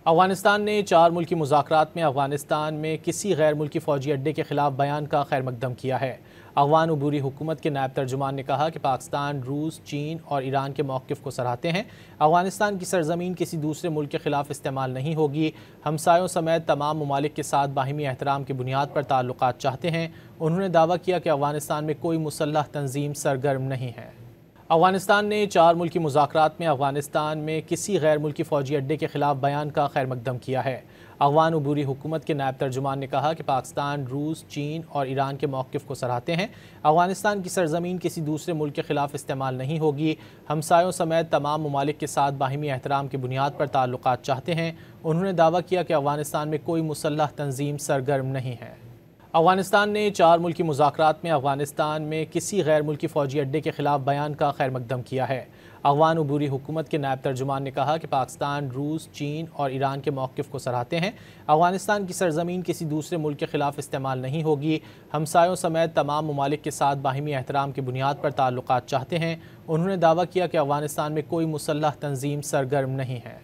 अफगानिस्तान ने 4 मुल्की मुज़ाकरात में अफगानिस्तान में किसी गैर मुल्की फ़ौजी अड्डे के खिलाफ बयान का खैर मकदम किया है। अफगान अबूरी हुकूमत के नायब तर्जुमान ने कहा कि पाकिस्तान, रूस, चीन और ईरान के मौक़िफ़ को सराहते हैं। अफगानिस्तान की सरज़मीन किसी दूसरे मुल्क के खिलाफ इस्तेमाल नहीं होगी। हमसायों समेत तमाम ममालिक के साथ बाहिमी एहतराम की बुनियाद पर ताल्लुकात चाहते हैं। उन्होंने दावा किया कि अफगानिस्तान में कोई मुसल्लह तंजीम सरगर्म नहीं है। अफगानिस्तान ने 4 मुल्की मुज़ाकरात में अफगानिस्तान में किसी गैर मुल्की फ़ौजी अड्डे के खिलाफ बयान का खैर मकदम किया है। अफगान अबूरी हुकूमत के नायब तर्जुमान ने कहा कि पाकिस्तान, रूस, चीन और ईरान के मौक़िफ़ को सराहते हैं। अफगानिस्तान की सरज़मीन किसी दूसरे मुल्क के खिलाफ इस्तेमाल नहीं होगी। हमसायों समेत तमाम ममालिक के साथ बाहिमी एहतराम की बुनियाद पर ताल्लुकात चाहते हैं। उन्होंने दावा किया कि अफगानिस्तान में कोई मुसल्लह तंजीम सरगर्म नहीं है। अफगानिस्तान ने 4 मुल्की मुज़ाकरात में अफगानिस्तान में किसी गैर मुल्की फ़ौजी अड्डे के खिलाफ बयान का खैर मकदम किया है। अफगान अबूरी हुकूमत के नायब तर्जुमान ने कहा कि पाकिस्तान, रूस, चीन और ईरान के मौक़िफ़ को सराहते हैं। अफगानिस्तान की सरज़मीन किसी दूसरे मुल्क के खिलाफ इस्तेमाल नहीं होगी। हमसायों समेत तमाम ममालिक के साथ बाहिमी एहतराम की बुनियाद पर ताल्लुकात चाहते हैं। उन्होंने दावा किया कि अफगानिस्तान में कोई मुसल्लह तंजीम सरगर्म नहीं है।